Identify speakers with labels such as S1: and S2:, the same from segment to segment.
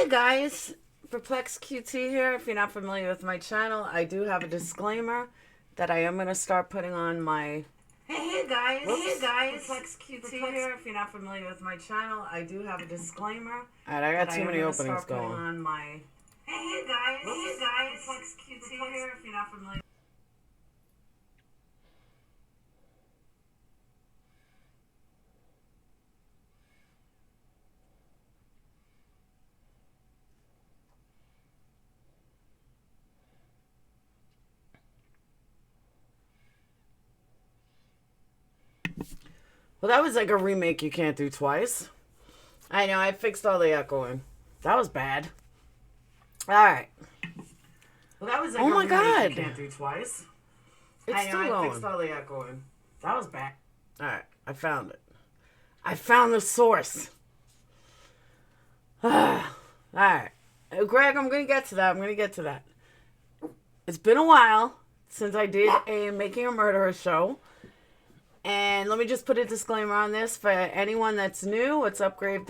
S1: Hey guys, PURPLEXEDQT here. If you're not familiar with my channel, I do have a disclaimer that I am going to start putting on my... Hey guys, PURPLEXEDQT here. If you're not familiar with my channel, I do have a disclaimer. Alright, I got too many openings going. On my... Hey guys, PURPLEXEDQT here. If you're not familiar... Well, that was like a remake you can't do twice. I know, I fixed all the echoing. That was bad. Alright. Well, that was like a remake you can't do twice. I know, I fixed all the echoing. That was bad. Alright, I found it. I found the source. Alright. Greg, I'm going to get to that. It's been a while since I did a Making a Murderer show. And let me just put a disclaimer on this for anyone that's new. What's up, Grave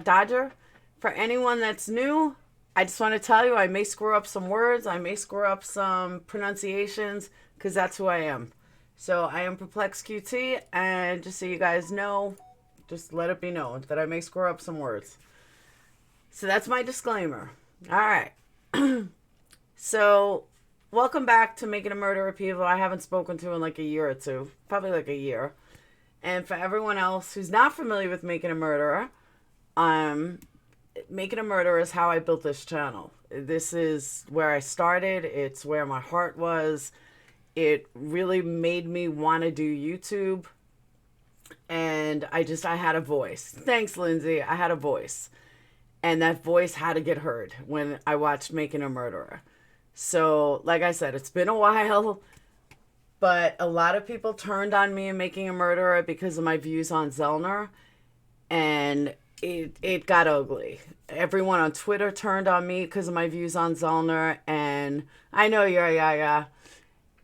S1: Dodger? For anyone that's new, I just want to tell you I may screw up some words. I may screw up some pronunciations because that's who I am. So I am PURPLEXEDQT, and just so you guys know, just let it be known that I may screw up some words. So that's my disclaimer. All right. So... welcome back to Making a Murderer, people I haven't spoken to in like a year or two. Probably like a year. And for everyone else who's not familiar with Making a Murderer, Making a Murderer is how I built this channel. This is where I started. It's where my heart was. It really made me want to do YouTube. And I had a voice. Thanks, Lindsay. I had a voice. And that voice had to get heard when I watched Making a Murderer. So, like I said, it's been a while, but a lot of people turned on me in Making a Murderer because of my views on Zellner, and it got ugly. Everyone on Twitter turned on me because of my views on Zellner, and I know yeah.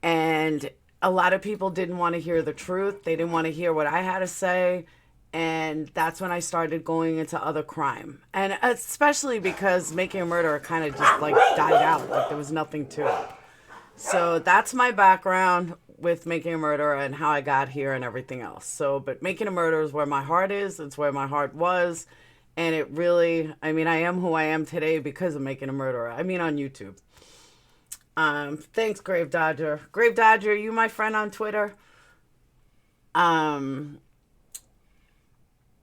S1: And a lot of people didn't want to hear the truth. They didn't want to hear what I had to say. And that's when I started going into other crime. And especially because Making a Murderer kind of just like died out. Like there was nothing to it. So that's my background with Making a Murderer and how I got here and everything else. So, but Making a Murderer is where my heart is. It's where my heart was. And it really, I mean, I am who I am today because of Making a Murderer. I mean, on YouTube. Thanks, Grave Dodger. Grave Dodger, you my friend on Twitter?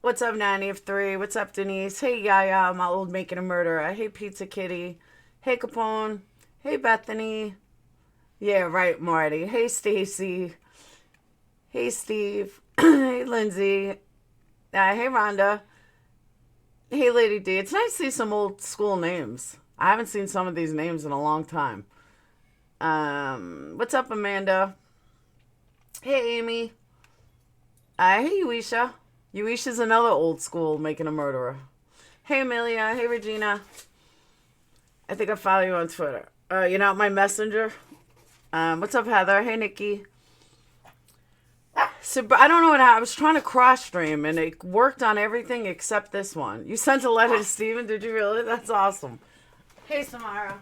S1: What's up, Nanny of 3? What's up, Denise? Hey, Yaya, my old Making a Murderer. Hey, Pizza Kitty. Hey, Capone. Hey, Bethany. Yeah, right, Marty. Hey, Stacy. Hey, Steve. Hey, Lindsay. Hey, Rhonda. Hey, Lady D. It's nice to see some old school names. I haven't seen some of these names in a long time. What's up, Amanda? Hey, Amy. Hey, Uisha. Uisha's another old school Making a Murderer. Hey, Amelia. Hey, Regina. I think I follow you on Twitter. You're not my messenger? What's up, Heather? Hey, Nikki. So, I don't know what happened. I was trying to cross stream, and it worked on everything except this one. You sent a letter to Steven? Did you really? That's awesome. Hey, Samara.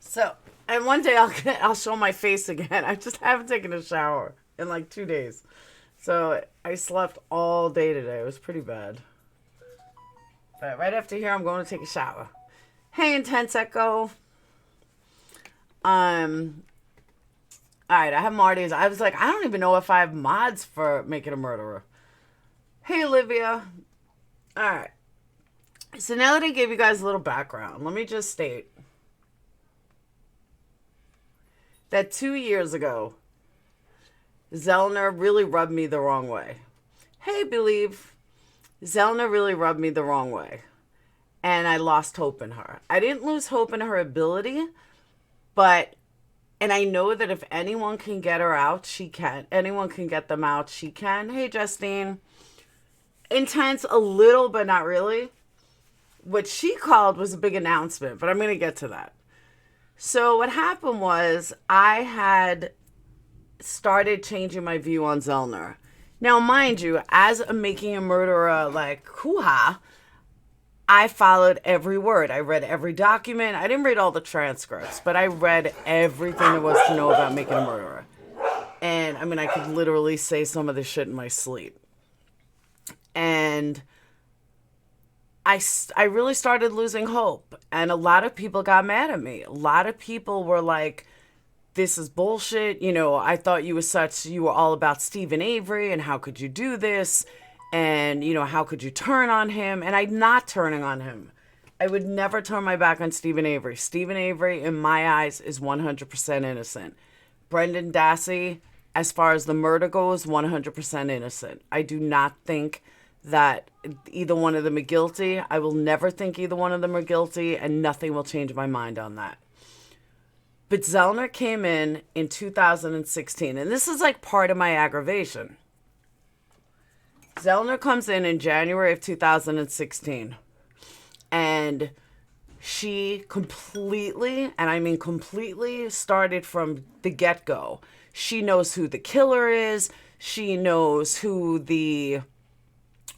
S1: So... and one day I'll show my face again. I just haven't taken a shower in like 2 days. So I slept all day today. It was pretty bad. But right after here, I'm going to take a shower. Hey, Intense Echo. Alright, I have Marty's. I was like, I don't even know if I have mods for Making a Murderer. Hey, Olivia. Alright. So now that I gave you guys a little background, let me just state that 2 years ago, Zellner really rubbed me the wrong way. Hey, Believe. Zellner really rubbed me the wrong way. And I lost hope in her. I didn't lose hope in her ability, but, and I know that if anyone can get her out, she can. Anyone can get them out, she can. Hey, Justine. Intense a little, but not really. What she called was a big announcement, but I'm going to get to that. So what happened was I had started changing my view on Zellner. Now, mind you, as a Making a Murderer, like, hoo-ha, I followed every word. I read every document. I didn't read all the transcripts, but I read everything there was to know about Making a Murderer. And, I mean, I could literally say some of this shit in my sleep. And I really started losing hope. And a lot of people got mad at me. A lot of people were like, this is bullshit. You know, I thought you were all about Stephen Avery, and how could you do this? And, you know, how could you turn on him? And I'm not turning on him. I would never turn my back on Stephen Avery. Stephen Avery, in my eyes, is 100% innocent. Brendan Dassey, as far as the murder goes, 100% innocent. I do not think that either one of them are guilty. I will never think either one of them are guilty, and nothing will change my mind on that. But Zellner came in 2016, and this is like part of my aggravation. Zellner comes in January of 2016, and she completely, and I mean completely, started from the get-go. She knows who the killer is. She knows who the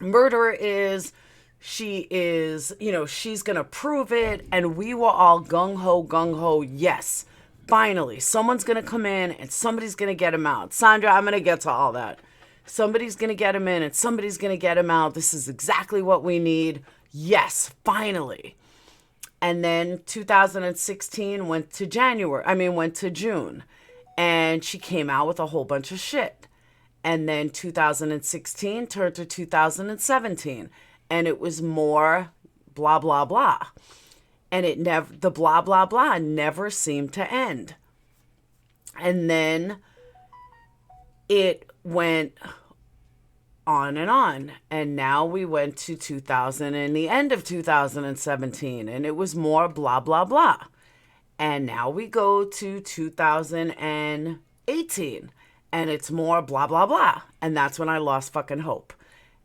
S1: murderer is. She is, you know, she's going to prove it. And we were all gung-ho, yes. Finally, someone's going to come in and somebody's going to get him out. Sandra, I'm going to get to all that. Somebody's going to get him in and somebody's going to get him out. This is exactly what we need. Yes, finally. And then 2016 went to June. And she came out with a whole bunch of shit. And then 2016 turned to 2017. And it was more blah, blah, blah. And the blah, blah, blah never seemed to end. And then it went on and on. And now we went to 2000 and the end of 2017. And it was more blah, blah, blah. And now we go to 2018. And it's more blah, blah, blah. And that's when I lost fucking hope.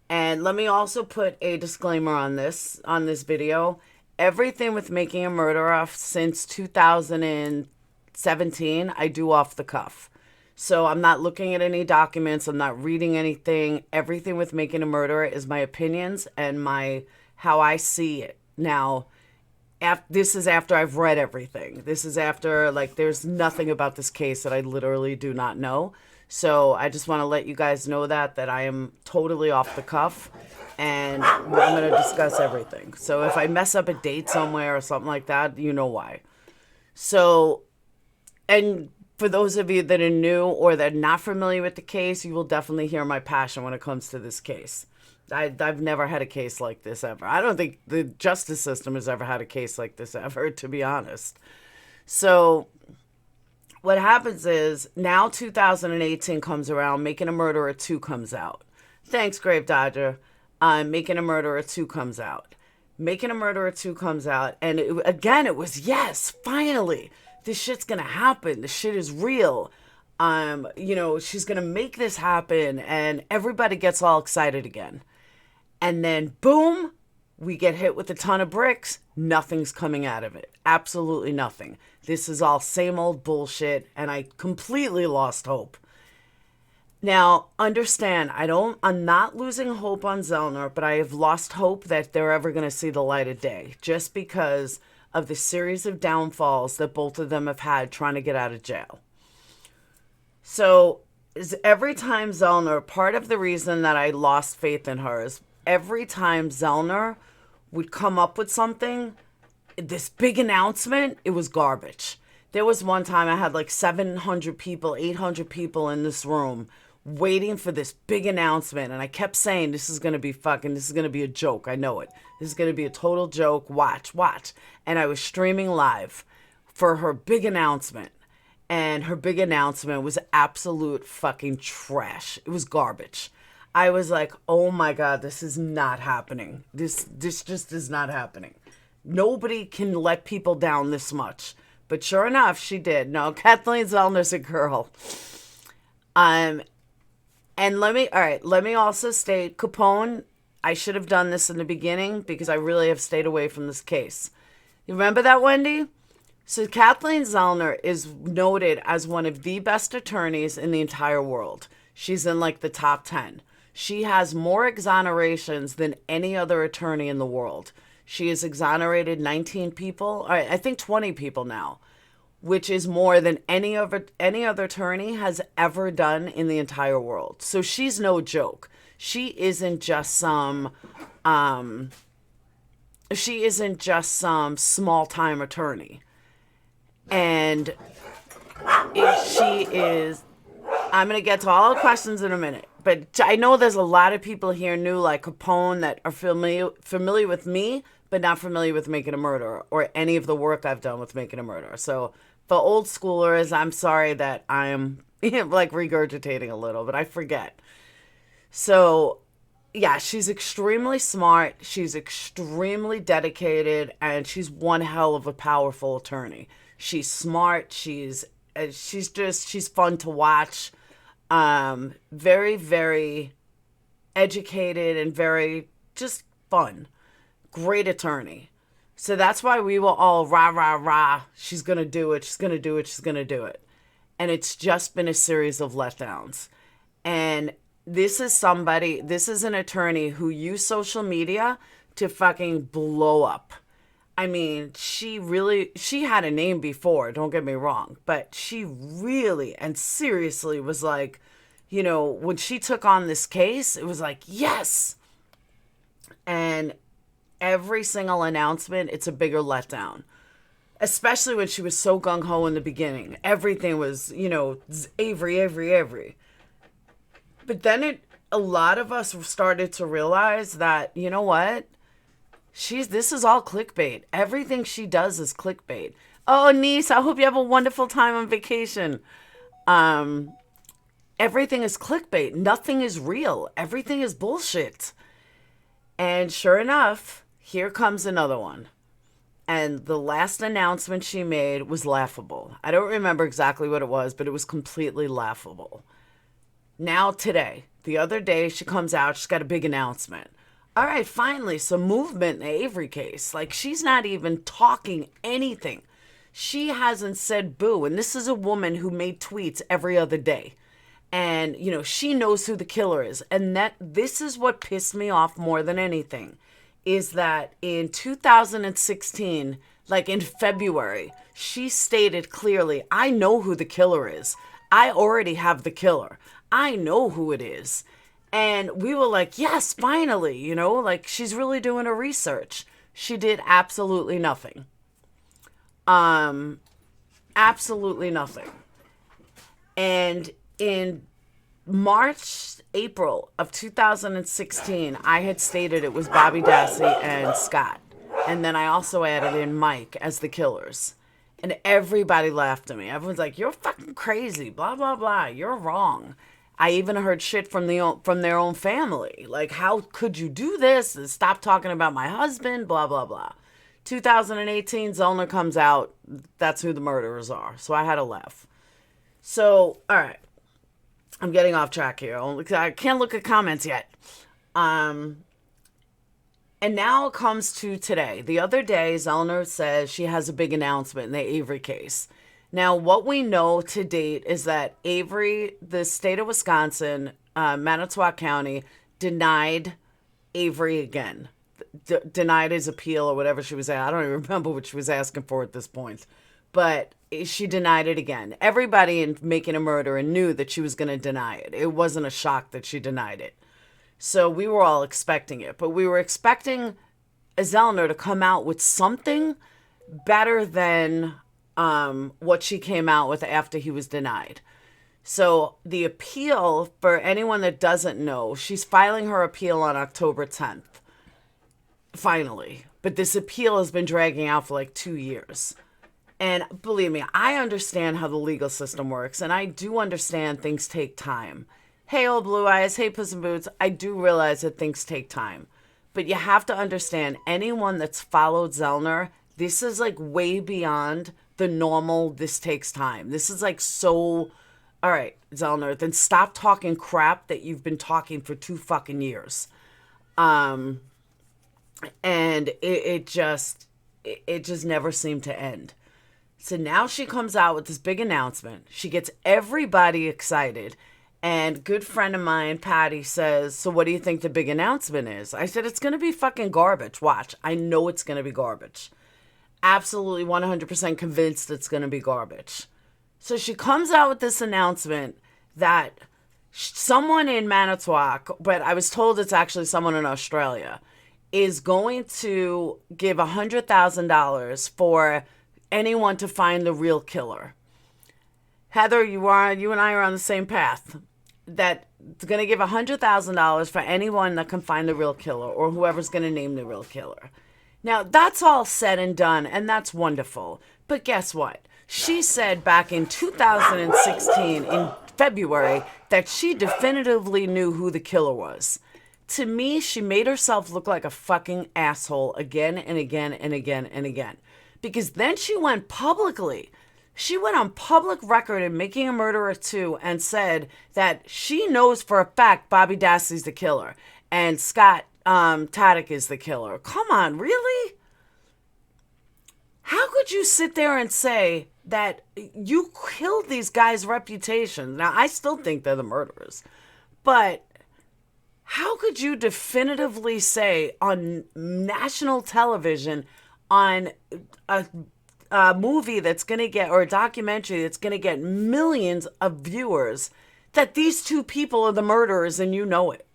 S1: And let me also put a disclaimer on this video. Everything with Making a Murderer since 2017, I do off the cuff. So I'm not looking at any documents. I'm not reading anything. Everything with Making a Murderer is my opinions and how I see it. Now, this is after I've read everything. This is after, like, there's nothing about this case that I literally do not know. So I just want to let you guys know that I am totally off the cuff, and I'm going to discuss everything. So if I mess up a date somewhere or something like that, you know why. So, and for those of you that are new or that are not familiar with the case, you will definitely hear my passion when it comes to this case. I've never had a case like this ever. I don't think the justice system has ever had a case like this ever, to be honest. So what happens is now 2018 comes around, Making a Murderer 2 comes out. Thanks, Grave Dodger. Making a Murderer 2 comes out. Making a Murderer 2 comes out. And it was, yes, finally, this shit's going to happen. This shit is real. You know, she's going to make this happen. And everybody gets all excited again. And then, boom, we get hit with a ton of bricks. Nothing's coming out of it. Absolutely nothing. This is all same old bullshit, and I completely lost hope. Now, understand, I'm not losing hope on Zellner, but I have lost hope that they're ever going to see the light of day, just because of the series of downfalls that both of them have had trying to get out of jail. So, every time Zellner, part of the reason that I lost faith in her is every time Zellner would come up with something, this big announcement, it was garbage. There was one time I had like 700 people, 800 people in this room waiting for this big announcement. And I kept saying, this is going to be a joke. I know it. This is going to be a total joke. Watch. And I was streaming live for her big announcement. And her big announcement was absolute fucking trash. It was garbage. I was like, oh my God, this is not happening. This just is not happening. Nobody can let people down this much. But sure enough, she did. No, Kathleen Zellner's a girl. And let me also state, Capone, I should have done this in the beginning because I really have stayed away from this case. You remember that, Wendy? So Kathleen Zellner is noted as one of the best attorneys in the entire world. She's in like the top 10. She has more exonerations than any other attorney in the world. She has exonerated 19 people, I think 20 people now, which is more than any other attorney has ever done in the entire world. So she's no joke. She isn't just some small-time attorney. And she is, I'm going to get to all the questions in a minute, but I know there's a lot of people here new like Capone that are familiar with me, but not familiar with Making a Murderer or any of the work I've done with Making a Murderer. So for old schoolers, I'm sorry that I'm like regurgitating a little, but I forget. So yeah, she's extremely smart. She's extremely dedicated, and she's one hell of a powerful attorney. She's smart. She's fun to watch. Very, very educated and very just fun. Great attorney. So that's why we were all rah, rah, rah. She's going to do it. She's going to do it. She's going to do it. And it's just been a series of letdowns. And this is an attorney who used social media to fucking blow up. I mean, she had a name before, don't get me wrong, but she really and seriously was like, when she took on this case, it was like, yes. And every single announcement, it's a bigger letdown. Especially when she was so gung-ho in the beginning. Everything was, Avery. But then a lot of us started to realize that, you know what? This is all clickbait. Everything she does is clickbait. Oh, niece, I hope you have a wonderful time on vacation. Everything is clickbait. Nothing is real. Everything is bullshit. And sure enough, here comes another one. And the last announcement she made was laughable. I don't remember exactly what it was, but it was completely laughable. Now today, the other day, she comes out, she's got a big announcement. All right, finally, some movement in the Avery case. Like, she's not even talking anything. She hasn't said boo. And this is a woman who made tweets every other day. And, she knows who the killer is. And this is what pissed me off more than anything, is that in 2016, like in February, she stated clearly, I know who the killer is. I already have the killer. I know who it is. And we were like, yes, finally, like she's really doing her research. She did absolutely nothing. Absolutely nothing. And in April of 2016, I had stated it was Bobby Dassey and Scott. And then I also added in Mike as the killers. And everybody laughed at me. Everyone's like, you're fucking crazy, blah, blah, blah. You're wrong. I even heard shit from their own family. Like, how could you do this? Stop talking about my husband, blah, blah, blah. 2018, Zellner comes out. That's who the murderers are. So I had to laugh. So, all right. I'm getting off track here. I can't look at comments yet. And now it comes to today. The other day, Zellner says she has a big announcement in the Avery case. Now, what we know to date is that Avery, the state of Wisconsin, Manitowoc County, denied Avery again. Denied his appeal or whatever she was at. I don't even remember what she was asking for at this point. But she denied it again. Everybody in Making a Murderer knew that she was going to deny it. It wasn't a shock that she denied it. So we were all expecting it. But we were expecting Zellner to come out with something better than what she came out with after he was denied. So the appeal, for anyone that doesn't know, she's filing her appeal on October 10th. Finally. But this appeal has been dragging out for like 2 years. And believe me, I understand how the legal system works, and I do understand things take time. Hey, old blue eyes, hey, Puss in Boots, I do realize that things take time. But you have to understand, anyone that's followed Zellner, this is like way beyond the normal, this takes time. This is like so, all right, Zellner, then stop talking crap that you've been talking for 2 fucking years. And it just never seemed to end. So now she comes out with this big announcement. She gets everybody excited. And good friend of mine, Patty, says, so what do you think the big announcement is? I said, it's going to be fucking garbage. Watch. I know it's going to be garbage. Absolutely 100% convinced it's going to be garbage. So she comes out with this announcement that someone in Manitowoc, but I was told it's actually someone in Australia, is going to give $100,000 for anyone to find the real killer. Heather, you and I are on the same path. That it's going to give $100,000 for anyone that can find the real killer, or whoever's going to name the real killer. Now, that's all said and done, and that's wonderful. But guess what? She said back in 2016, in February, that she definitively knew who the killer was. To me, she made herself look like a fucking asshole again and again and again and again. Because then she went publicly. She went on public record in Making a Murderer 2 and said that she knows for a fact Bobby Dassey's the killer and Scott Taddick is the killer. Come on, really? How could you sit there and say that you killed these guys' reputations? Now, I still think they're the murderers. But how could you definitively say on national television, on a movie that's going to get, or a documentary that's going to get millions of viewers, that these two people are the murderers and you know it?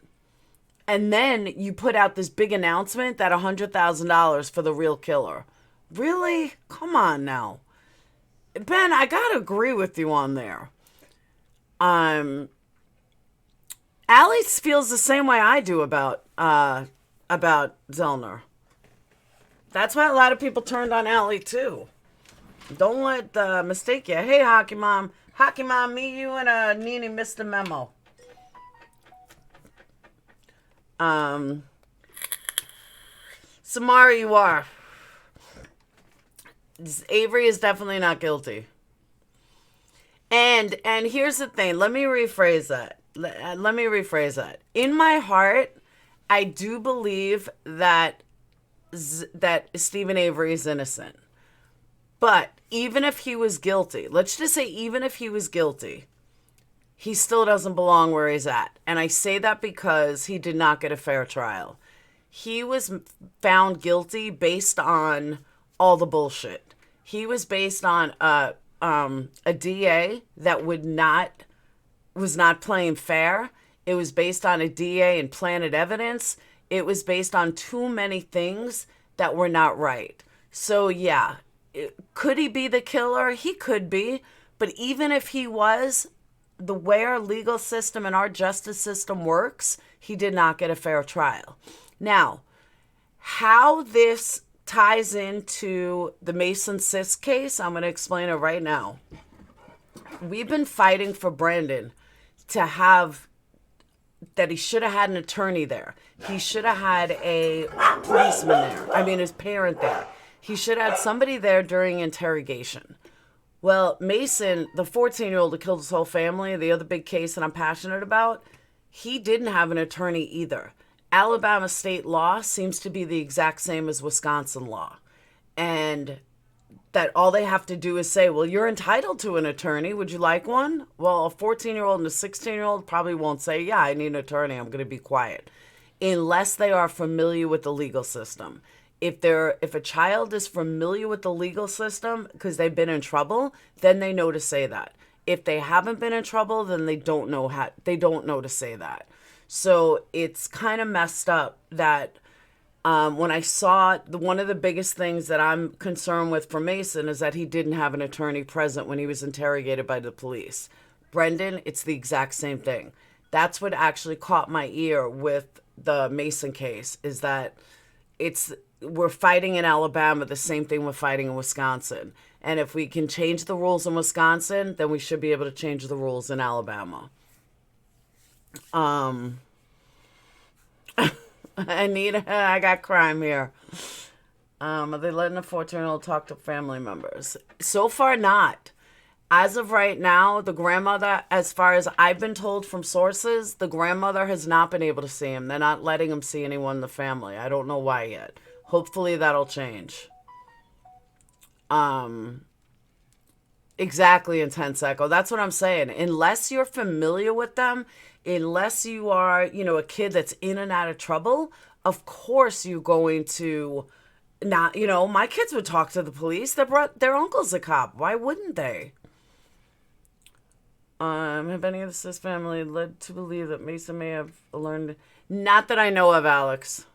S1: And then you put out this big announcement that $100,000 for the real killer. Really? Come on now. Ben, I got to agree with you on there. Allie feels the same way I do about Zellner. That's why a lot of people turned on Allie too. Don't let the mistake you. Hey, Hockey Mom. Hockey Mom, me, you, and Nene missed the memo. Samara, you are. Avery is definitely not guilty. And here's the thing. Let me rephrase that. In my heart, I do believe that Stephen Avery is innocent. But even if he was guilty, let's just say even if he was guilty, he still doesn't belong where he's at. And I say that because he did not get a fair trial. He was found guilty based on all the bullshit. He was based on a DA that was not playing fair. It was based on a DA and planted evidence. It was based on too many things that were not right. So yeah, could he be the killer? He could be. But even if he was, the way our legal system and our justice system works, he did not get a fair trial. Now, how this ties into the Mason Sis case, I'm going to explain it right now. We've been fighting for Brandon to have, that he should have had an attorney there. He should have had a policeman there. His parent there. He should have had somebody there during interrogation. Well, Mason, the 14-year-old who killed his whole family, the other big case that I'm passionate about, he didn't have an attorney either. Alabama state law seems to be the exact same as Wisconsin law. And that all they have to do is say, well, you're entitled to an attorney. Would you like one? Well, a 14-year-old and a 16-year-old probably won't say, yeah, I need an attorney. I'm going to be quiet. Unless they are familiar with the legal system. If a child is familiar with the legal system because they've been in trouble, then they know to say that. If they haven't been in trouble, then they don't know to say that. So it's kind of messed up that when I saw one of the biggest things that I'm concerned with for Mason is that he didn't have an attorney present when he was interrogated by the police. Brendan, it's the exact same thing. That's what actually caught my ear with the Mason case, is that we're fighting in Alabama the same thing we're fighting in Wisconsin. And if we can change the rules in Wisconsin, then we should be able to change the rules in Alabama. Anita, I got crime here. Are they letting a 14-year-old talk to family members? So far, not. As of right now, the grandmother, as far as I've been told from sources, the grandmother has not been able to see him. They're not letting him see anyone in the family. I don't know why yet. Hopefully that'll change. Exactly, intense echo. That's what I'm saying. Unless you're familiar with them, unless you are, a kid that's in and out of trouble, of course you're going to not, my kids would talk to the police. Their uncle's a cop. Why wouldn't they? Have any of this family led to believe that Mason may have learned? Not that I know of, Alex.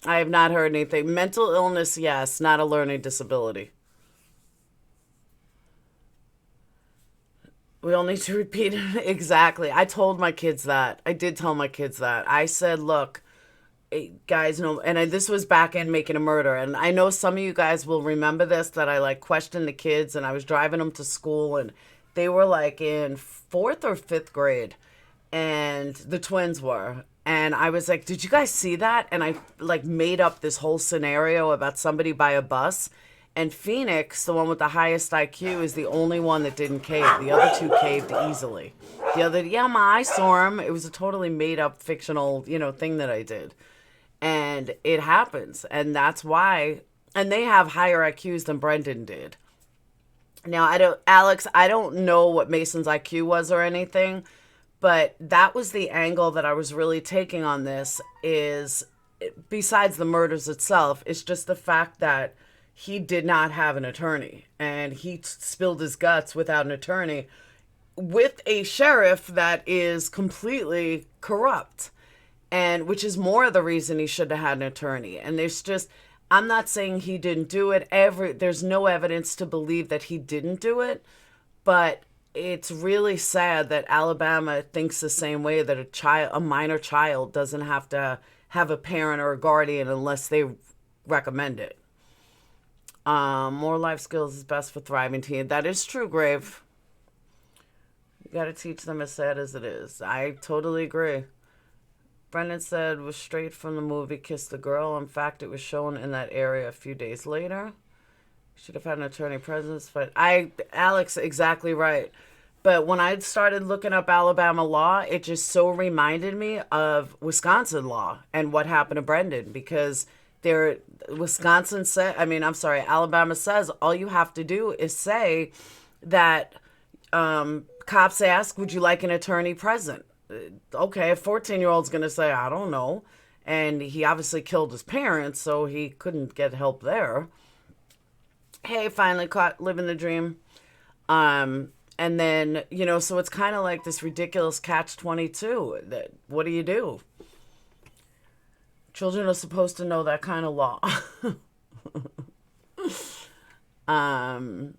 S1: I have not heard anything. Mental illness, yes, not a learning disability. We all need to repeat it. Exactly. I told my kids that. I did tell my kids that. I said, look, guys, no, and this was back in Making a Murder. And I know some of you guys will remember this, that I like questioned the kids and I was driving them to school and they were like in fourth or fifth grade and the twins were. And I was like, did you guys see that? And I like made up this whole scenario about somebody by a bus. And Phoenix, the one with the highest IQ, is the only one that didn't cave. The other two caved easily. The other, yeah, my I saw him. It was a totally made up fictional, thing that I did. And it happens. And that's why, and they have higher IQs than Brendan did. Now, Alex, I don't know what Mason's IQ was or anything, but that was the angle that I was really taking on this is, besides the murders itself, it's just the fact that he did not have an attorney and he spilled his guts without an attorney with a sheriff that is completely corrupt, and which is more of the reason he should have had an attorney. And I'm not saying he didn't do it. There's no evidence to believe that he didn't do it, but it's really sad that Alabama thinks the same way, that a minor child doesn't have to have a parent or a guardian unless they recommend it. More life skills is best for thriving teen. That is true, Grave. You got to teach them as sad as it is. I totally agree. Brendan said was straight from the movie Kiss the Girl. In fact, it was shown in that area a few days later. Should have had an attorney presence, but Alex, exactly right. But when I started looking up Alabama law, it just so reminded me of Wisconsin law and what happened to Brendan, because Alabama says all you have to do is say that cops ask, would you like an attorney present? Okay, a 14-year-old's going to say, I don't know. And he obviously killed his parents, so he couldn't get help there. Hey, finally caught living the dream. And then, so it's kind of like this ridiculous catch-22. That What do you do? Children are supposed to know that kind of law. And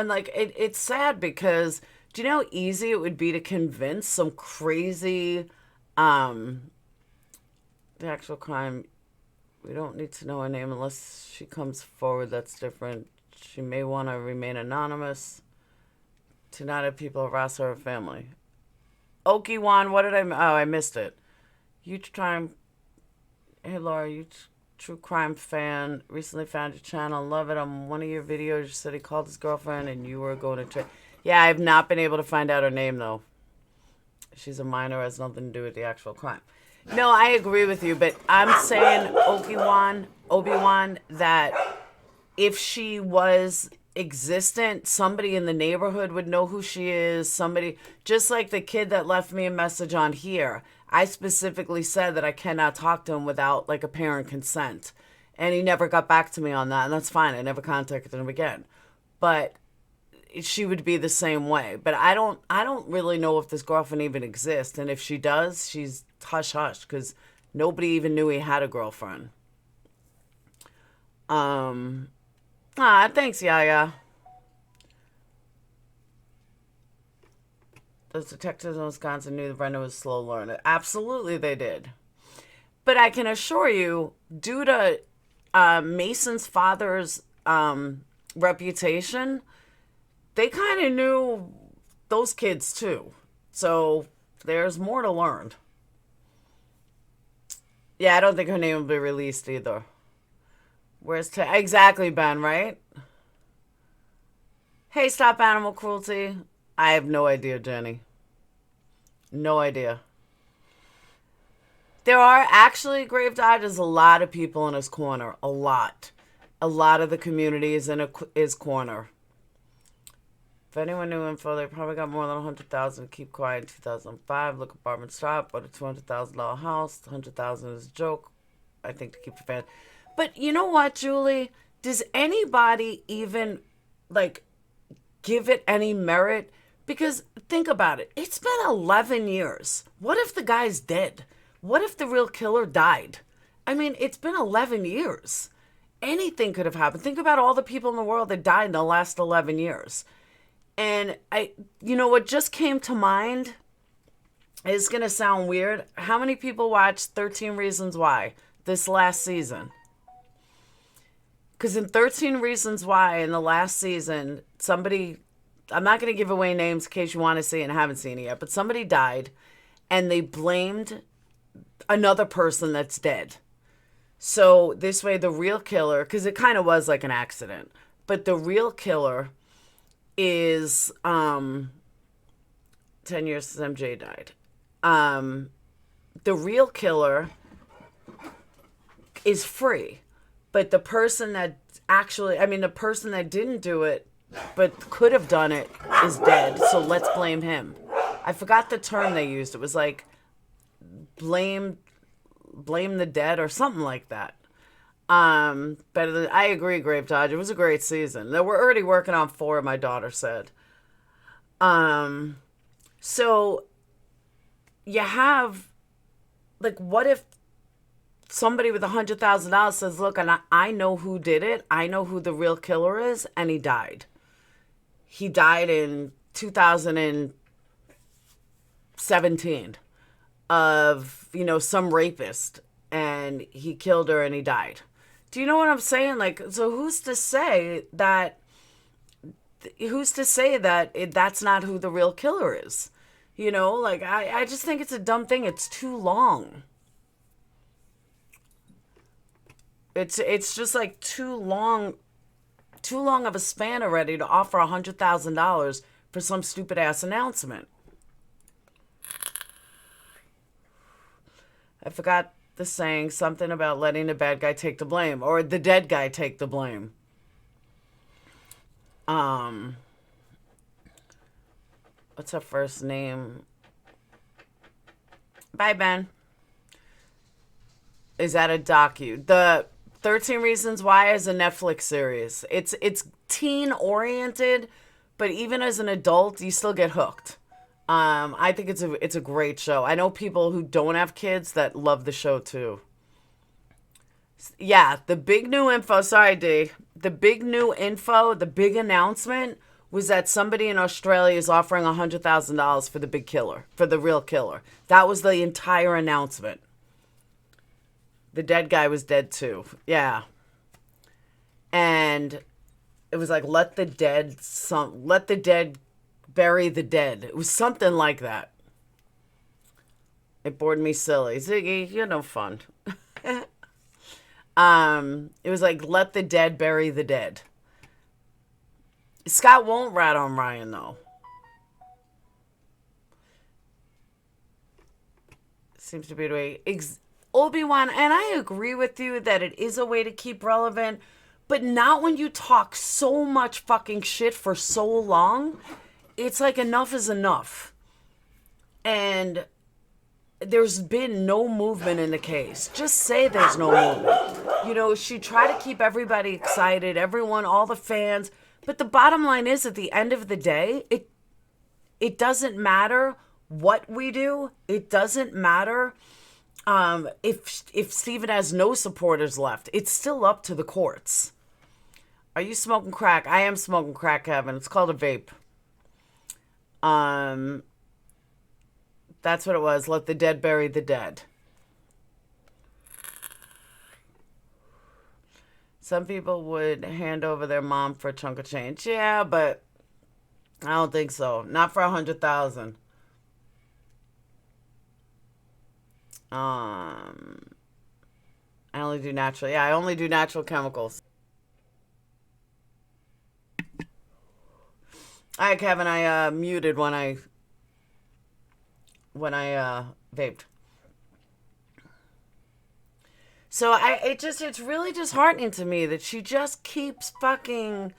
S1: like, it's sad because do you know how easy it would be to convince some crazy, the actual crime, we don't need to know her name unless she comes forward. That's different. She may want to remain anonymous to not have people harass her family. Okiwan, what did I missed it. Huge crime. Hey, Laura, you true crime fan. Recently found your channel. Love it. On one of your videos, you said he called his girlfriend and you were going to... Yeah, I've not been able to find out her name, though. She's a minor, has nothing to do with the actual crime. No, I agree with you, but I'm saying, Obi-Wan, that if she was existent, somebody in the neighborhood would know who she is. Somebody, just like the kid that left me a message on here. I specifically said that I cannot talk to him without like a parent consent. And he never got back to me on that, and that's fine. I never contacted him again. But she would be the same way. But I don't really know if this girlfriend even exists. And if she does, she's hush-hush, because nobody even knew he had a girlfriend. Thanks, Yaya. Those detectives in Wisconsin knew that Brenda was a slow learner. Absolutely they did. But I can assure you, due to Mason's father's reputation, they kind of knew those kids too. So there's more to learn. Yeah, I don't think her name will be released either. Exactly, Ben, right? Hey, stop animal cruelty. I have no idea, Jenny. No idea. There are actually, Grave Dodge, a lot of people in his corner. A lot. A lot of the community is in his corner. If anyone knew info, they probably got more than 100,000. Keep quiet in 2005. Look apartment stop. Bought a $200,000 house. 100,000 is a joke. I think to keep the fan. But you know what, Julie? Does anybody even like give it any merit? Because think about it. It's been 11 years. What if the guy's dead? What if the real killer died? I mean, it's been 11 years. Anything could have happened. Think about all the people in the world that died in the last 11 years. And what just came to mind is going to sound weird. How many people watched 13 Reasons Why this last season? Because in 13 Reasons Why, in the last season, somebody, I'm not going to give away names in case you want to see it and haven't seen it yet, but somebody died and they blamed another person that's dead. So this way, the real killer, because it kind of was like an accident, but the real killer is 10 years since MJ died. The real killer is free, but the person that the person that didn't do it but could have done it is dead, so let's blame him. I forgot the term they used. It was like blame the dead or something like that. Better than, I agree, Grape Dodge. It was a great season. They were already working on 4, my daughter said. So you have, like, what if somebody with $100,000 says, look, and I know who did it. I know who the real killer is, and he died. He died in 2017 of, some rapist, and he killed her and he died. Do you know what I'm saying? Like, so who's to say that that's not who the real killer is? Like, I just think it's a dumb thing. It's too long. It's just like too long of a span already to offer $100,000 for some stupid ass announcement. I forgot the saying, something about letting the bad guy take the blame or the dead guy take the blame. What's her first name? Bye, Ben. Is that a docu? The 13 Reasons Why is a Netflix series. It's teen oriented, but even as an adult, you still get hooked. I think it's a great show. I know people who don't have kids that love the show too. Yeah, the big new info. Sorry, D. The big new info, the big announcement was that somebody in Australia is offering $100,000 for the big killer, for the real killer. That was the entire announcement. The dead guy was dead too. Yeah. And it was like, let the dead bury the dead. It was something like that. It bored me silly. Ziggy, you're no fun. It was like, let the dead bury the dead. Scott won't rat on Ryan, though. Seems to be the way. Obi-Wan, and I agree with you that it is a way to keep relevant, but not when you talk so much fucking shit for so long. It's like enough is enough. And there's been no movement in the case. Just say there's no movement. She tried to keep everybody excited, everyone, all the fans. But the bottom line is, at the end of the day, it doesn't matter what we do. It doesn't matter if Steven has no supporters left. It's still up to the courts. Are you smoking crack? I am smoking crack, Kevin. It's called a vape. That's what it was. Let the dead bury the dead. Some people would hand over their mom for a chunk of change. Yeah, but I don't think so. Not for 100,000. I only do natural. Yeah, I only do natural chemicals. All right, Kevin, I muted when I vaped. So it's really disheartening to me that she just keeps fucking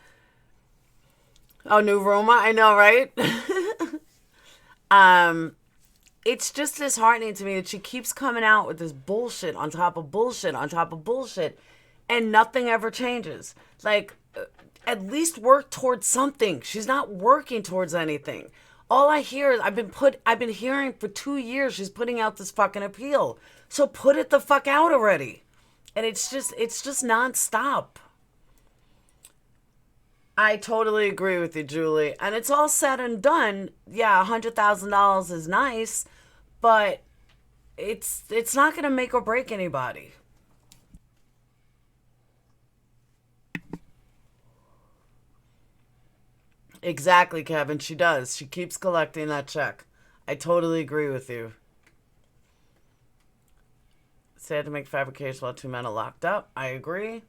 S1: Oh, new Roma, I know, right? um, it's just disheartening to me that she keeps coming out with this bullshit on top of bullshit on top of bullshit, and nothing ever changes. Like, at least work towards something. She's not working towards anything. All I hear is I've been hearing for 2 years she's putting out this fucking appeal. So put it the fuck out already. And it's just nonstop. I totally agree with you, Julie. And it's all said and done. Yeah, $100,000 is nice, but it's not gonna make or break anybody. Exactly, Kevin. She does. She keeps collecting that check. I totally agree with you. Sad to make fabrication while two men are locked up. I agree.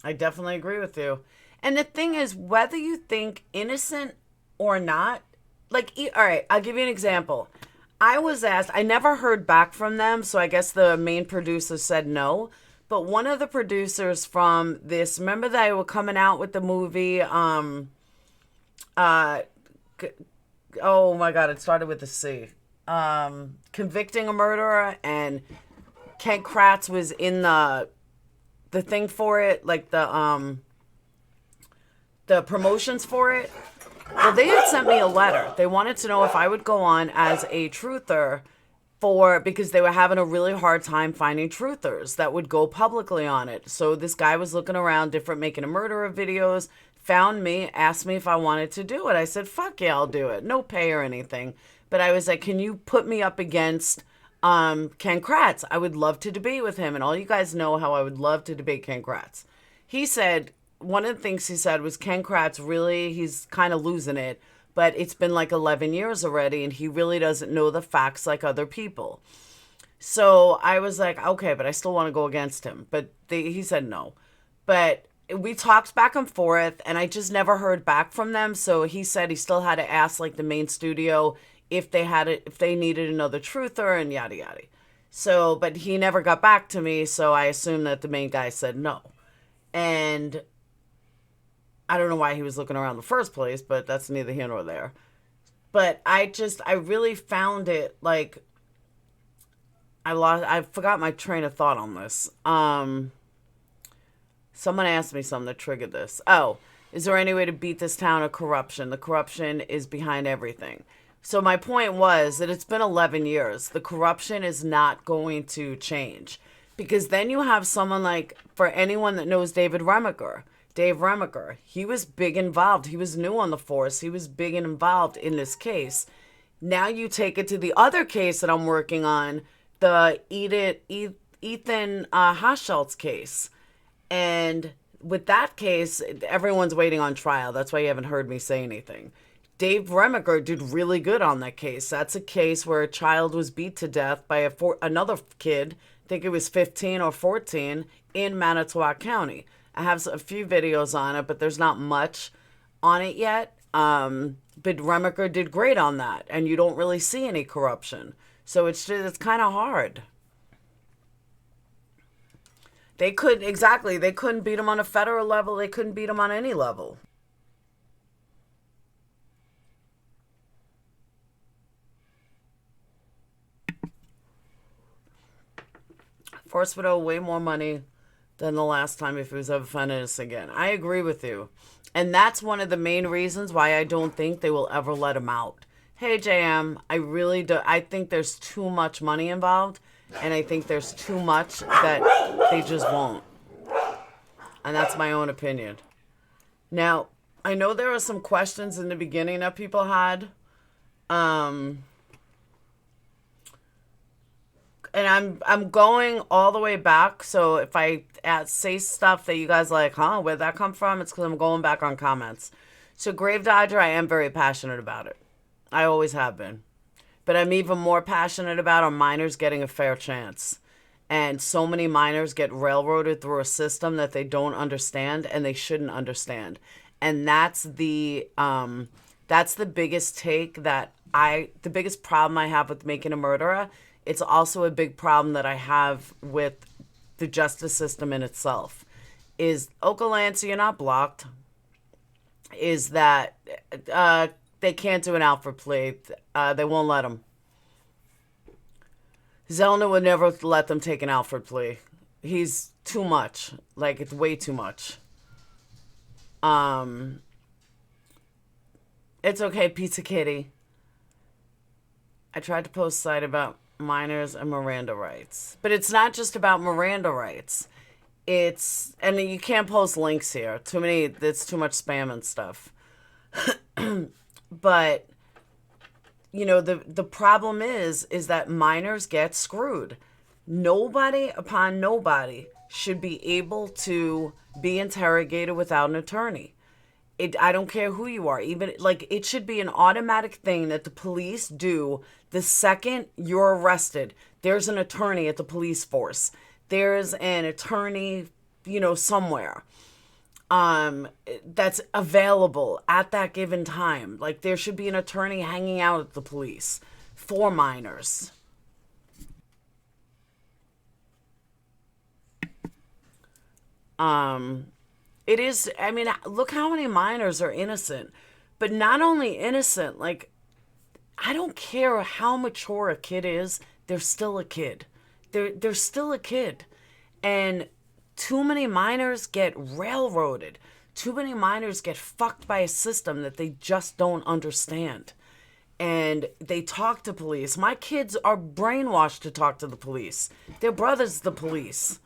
S1: I definitely agree with you. And the thing is, whether you think innocent or not, like, all right, I'll give you an example. I was asked, I never heard back from them, so I guess the main producer said no. But one of the producers from this, remember that they were coming out with the movie, uh, oh my God, it started with a C. Convicting a murderer, and Ken Kratz was in the thing for it, like the promotions for it. Well, they had sent me a letter. They wanted to know if I would go on as a truther because they were having a really hard time finding truthers that would go publicly on it. So this guy was looking around different making a murderer videos, found me, asked me if I wanted to do it. I said, fuck yeah, I'll do it. No pay or anything. But I was like, can you put me up against Ken Kratz? I would love to debate with him. And all you guys know how I would love to debate Ken Kratz. He said, one of the things he said was Ken Kratz really, he's kind of losing it, but it's been like 11 years already, and he really doesn't know the facts like other people. So I was like, okay, but I still want to go against him. But he said no. But we talked back and forth, and I just never heard back from them. So he said he still had to ask like the main studio if they needed another truther and yada yada. So, but he never got back to me, so I assumed that the main guy said no. And I don't know why he was looking around in the first place, but that's neither here nor there. But I really found it like I forgot my train of thought on this. Someone asked me something that triggered this. Oh, is there any way to beat this town of corruption? The corruption is behind everything. So my point was that it's been 11 years. The corruption is not going to change. Because then you have someone like, for anyone that knows Dave Remacher, he was big involved. He was new on the force. He was big and involved in this case. Now you take it to the other case that I'm working on, the Ethan Haschelt's case. And with that case, everyone's waiting on trial. That's why you haven't heard me say anything. Dave Remacher did really good on that case. That's a case where a child was beat to death by another kid, I think it was 15 or 14, in Manitowoc County. I have a few videos on it, but there's not much on it yet. But Remacher did great on that, and you don't really see any corruption. So it's kind of hard. They couldn't beat him on a federal level. They couldn't beat him on any level. Force would owe way more money than the last time if he was ever found innocent again. I agree with you. And that's one of the main reasons why I don't think they will ever let him out. Hey, JM, I really do. I think there's too much money involved, and I think there's too much that they just won't. And that's my own opinion. Now, I know there were some questions in the beginning that people had. And I'm going all the way back, so if I say stuff that you guys are like, huh, where'd that come from? It's because I'm going back on comments. So Grave Dodger, I am very passionate about it. I always have been. But I'm even more passionate about our minors getting a fair chance. And so many minors get railroaded through a system that they don't understand and they shouldn't understand. And that's the biggest the biggest problem I have with Making a Murderer. It's also a big problem that I have with the justice system in itself. Is Okalance, you're not blocked. is that they can't do an Alfred plea. They won't let them. Zellner would never let them take an Alfred plea. He's too much. Like, it's way too much. It's okay, Pizza Kitty. I tried to post a site about minors and Miranda rights. But it's not just about Miranda rights. And you can't post links here. It's too much spam and stuff. But, the problem is that minors get screwed. Nobody upon nobody should be able to be interrogated without an attorney. I don't care who you are. Even it should be an automatic thing that the police do the second you're arrested. There's an attorney at the police force. There's an attorney, somewhere that's available at that given time. Like, there should be an attorney hanging out at the police for minors. It is, look how many minors are innocent. But not only innocent, I don't care how mature a kid is, they're still a kid. They're still a kid. And too many minors get railroaded. Too many minors get fucked by a system that they just don't understand. And they talk to police. My kids are brainwashed to talk to the police. Their brother's the police.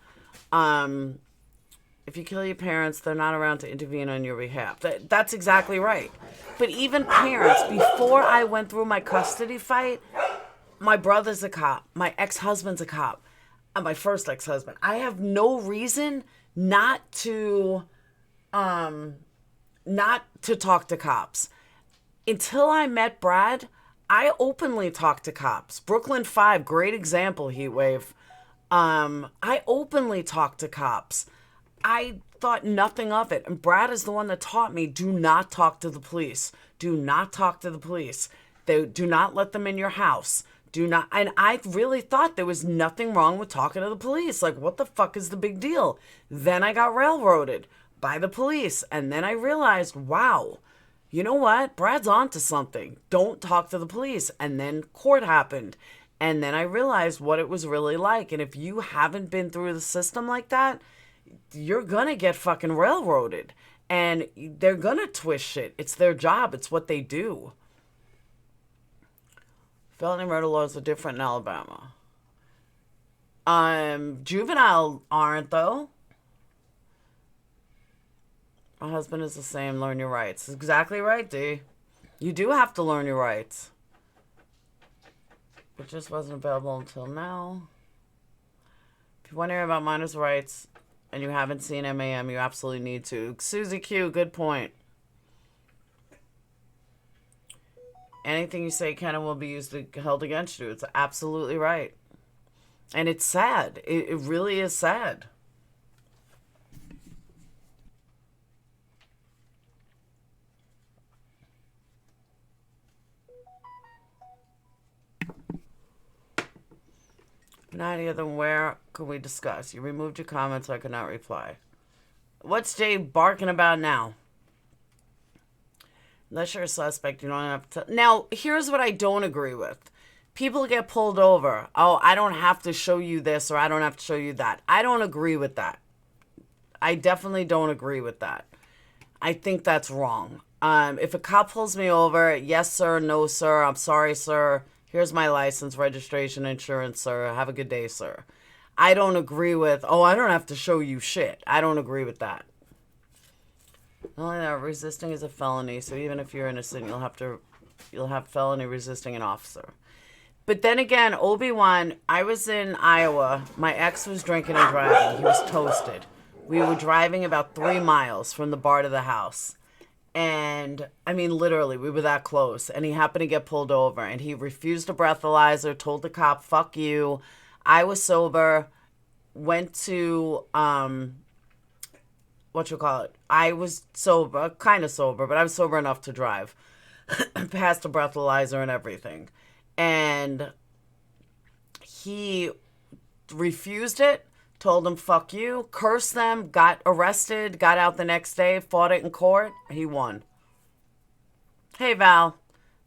S1: If you kill your parents, they're not around to intervene on your behalf. That's exactly right. But even parents, before I went through my custody fight, my brother's a cop. My ex-husband's a cop. My first ex-husband. I have no reason not to talk to cops. Until I met Brad, I openly talked to cops. Brooklyn 5, great example, Heatwave. I openly talked to cops. I thought nothing of it. And Brad is the one that taught me, do not talk to the police. Do not talk to the police. Do not let them in your house. Do not. And I really thought there was nothing wrong with talking to the police. Like, what the fuck is the big deal? Then I got railroaded by the police. And then I realized, wow, you know what? Brad's onto something. Don't talk to the police. And then court happened. And then I realized what it was really like. And if you haven't been through the system like that, you're going to get fucking railroaded. And they're going to twist shit. It's their job. It's what they do. Felony murder laws are different in Alabama. Juvenile aren't, though. My husband is the same. Learn your rights. Exactly right, D. You do have to learn your rights. It just wasn't available until now. If you want to hear about minors' rights and you haven't seen MAM, you absolutely need to. Susie Q, good point. Anything you say can and will be held against you. It's absolutely right. And it's sad. It really is sad. Nadia, then where could we discuss? You removed your comment, so I could not reply. What's Jay barking about now? Unless you're a suspect, you don't have to. Now, here's what I don't agree with. People get pulled over. Oh, I don't have to show you this or I don't have to show you that. I don't agree with that. I definitely don't agree with that. I think that's wrong. If a cop pulls me over, yes, sir, no, sir, I'm sorry, sir. Here's my license, registration, insurance, sir. Have a good day, sir. I don't agree with, oh, I don't have to show you shit. I don't agree with that. Not only that, resisting is a felony, so even if you're innocent, you'll have felony resisting an officer. But then again, Obi-Wan, I was in Iowa. My ex was drinking and driving. He was toasted. We were driving about 3 miles from the bar to the house. And, I mean, literally, we were that close. And he happened to get pulled over. And he refused a breathalyzer, told the cop, fuck you. I was sober, went to, I was sober, kind of sober, but I was sober enough to drive. Passed a breathalyzer and everything. And he refused it, told him, fuck you, cursed them, got arrested, got out the next day, fought it in court. He won. Hey, Val.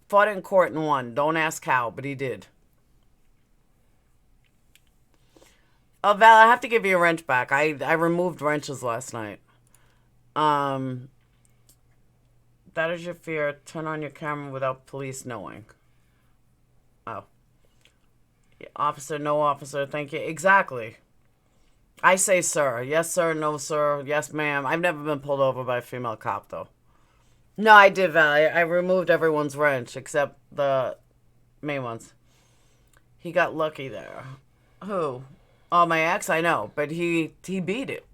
S1: Fought in court and won. Don't ask how, but he did. Oh, Val, I have to give you a wrench back. I removed wrenches last night. Um, that is your fear. Turn on your camera without police knowing. Oh. Officer, no officer, thank you. Exactly. I say sir. Yes, sir. No, sir. Yes, ma'am. I've never been pulled over by a female cop, though. No, I did, Val. I removed everyone's wrench except the main ones. He got lucky there. Who? Oh, my ex? I know, but he beat it.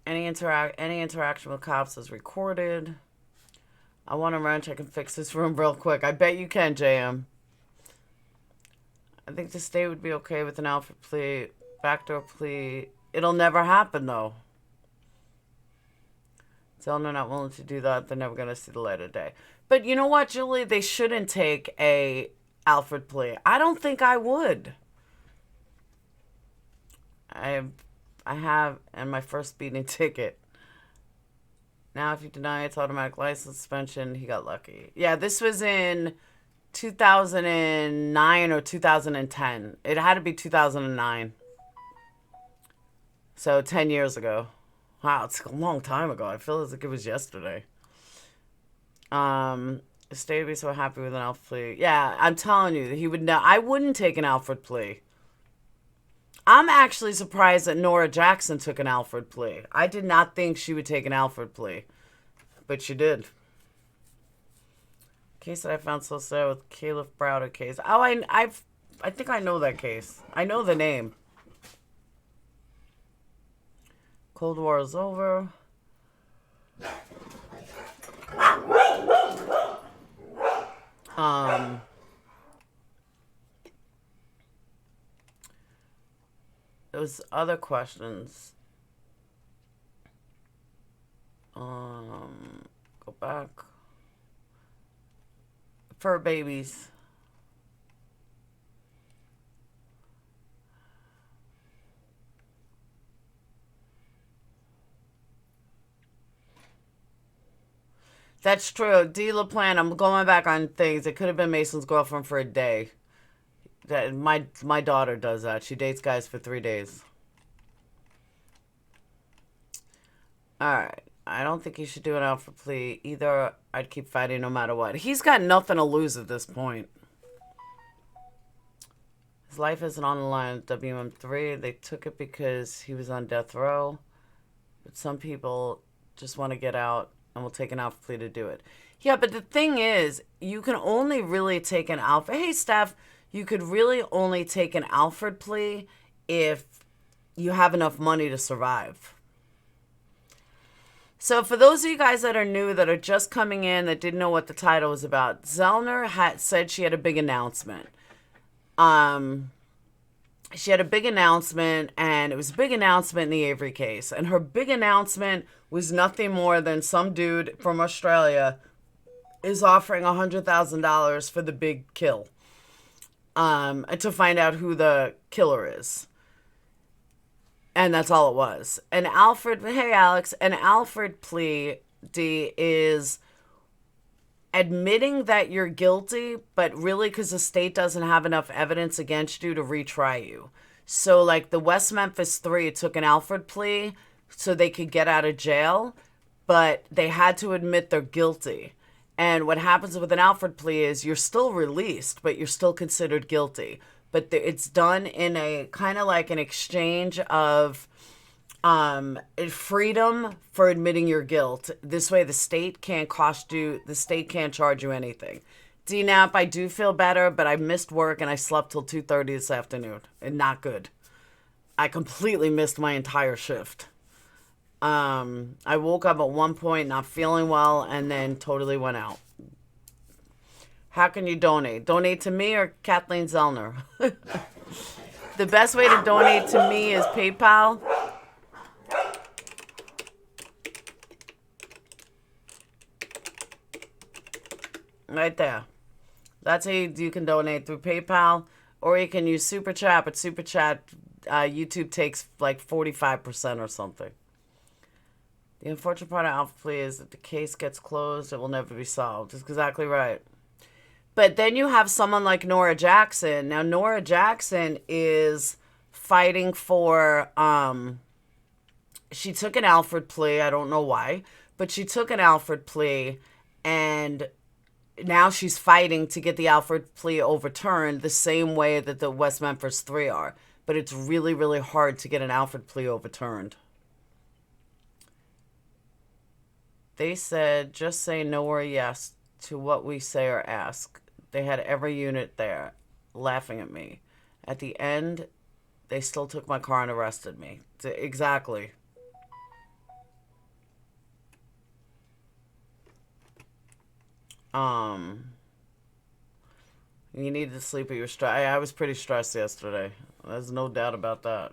S1: Any interaction with cops is recorded. I want a wrench. I can fix this room real quick. I bet you can, JM. I think the state would be okay with an Alfred plea, backdoor plea. It'll never happen, though. Zellner not willing to do that. They're never going to see the light of day. But you know what, Julie? They shouldn't take a Alfred plea. I don't think I would. I have, and my first speeding ticket. Now, if you deny it's automatic license suspension, he got lucky. Yeah, this was in 2009 or 2010. It had to be 2009. So 10 years ago. Wow, it's a long time ago. I feel as like it was yesterday. The state would be so happy with an Alfred plea. Yeah, I'm telling you, he would not. I wouldn't take an Alfred plea. I'm actually surprised that Nora Jackson took an Alfred plea. I did not think she would take an Alfred plea, but she did. Case that I found so sad with Caleb Browder case. Oh, I think I know that case. I know the name. Cold War is over. Those other questions. Go back. Fur babies. That's true. D. LaPlante, I'm going back on things. It could have been Mason's girlfriend for a day. That my daughter does that. She dates guys for 3 days. Alright. I don't think he should do an Alfred plea. Either I'd keep fighting no matter what. He's got nothing to lose at this point. His life isn't on the line at WM3. They took it because he was on death row. But some people just want to get out and will take an Alfred plea to do it. Yeah, but the thing is, you can only really take an Alfred... Hey, Steph, you could really only take an Alfred plea if you have enough money to survive. So for those of you guys that are new, that are just coming in, that didn't know what the title was about, Zellner had said she had a big announcement. She had a big announcement, and it was a big announcement in the Avery case. And her big announcement was nothing more than some dude from Australia is offering $100,000 for the big kill. To find out who the killer is. And that's all it was. An Alfred, hey Alex, an Alfred plea, D, is admitting that you're guilty, but really because the state doesn't have enough evidence against you to retry you. So like the West Memphis 3 took an Alfred plea so they could get out of jail, but they had to admit they're guilty. And what happens with an Alfred plea is you're still released, but you're still considered guilty. But it's done in a kind of like an exchange of freedom for admitting your guilt. This way the state can't charge you anything. DNAP, I do feel better, but I missed work and I slept till 2:30 this afternoon. And not good. I completely missed my entire shift. I woke up at one point not feeling well and then totally went out. How can you donate? Donate to me or Kathleen Zellner? The best way to donate to me is PayPal. Right there. That's how you can donate through PayPal. Or you can use Super Chat, but Super Chat, YouTube takes like 45% or something. The unfortunate part of alpha plea is that the case gets closed, it will never be solved. That's exactly right. But then you have someone like Nora Jackson. Now, Nora Jackson is fighting for, she took an Alfred plea. I don't know why, but she took an Alfred plea, and now she's fighting to get the Alfred plea overturned the same way that the West Memphis 3 are. But it's really, really hard to get an Alfred plea overturned. They said, just say no or yes to what we say or ask. They had every unit there laughing at me. At the end, they still took my car and arrested me. Exactly. You needed to sleep at your stress. I was pretty stressed yesterday. There's no doubt about that.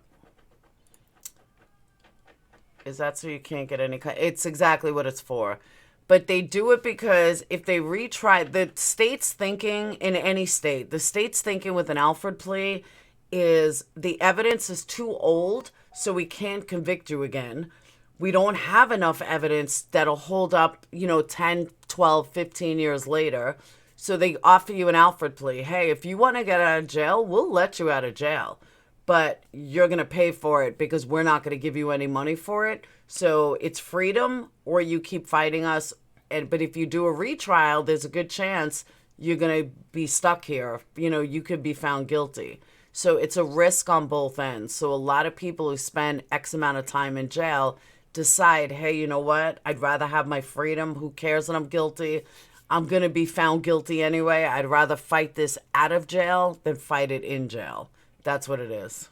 S1: Is that so you can't get any... It's exactly what it's for. But they do it because if they retry... The state's thinking in any state, the state's thinking with an Alfred plea is the evidence is too old, so we can't convict you again. We don't have enough evidence that'll hold up, 10, 12, 15 years later. So they offer you an Alfred plea. Hey, if you want to get out of jail, we'll let you out of jail. But you're going to pay for it because we're not going to give you any money for it. So it's freedom or you keep fighting us. But if you do a retrial, there's a good chance you're going to be stuck here. You could be found guilty. So it's a risk on both ends. So a lot of people who spend X amount of time in jail decide, hey, you know what? I'd rather have my freedom. Who cares that I'm guilty? I'm going to be found guilty anyway. I'd rather fight this out of jail than fight it in jail. That's what it is.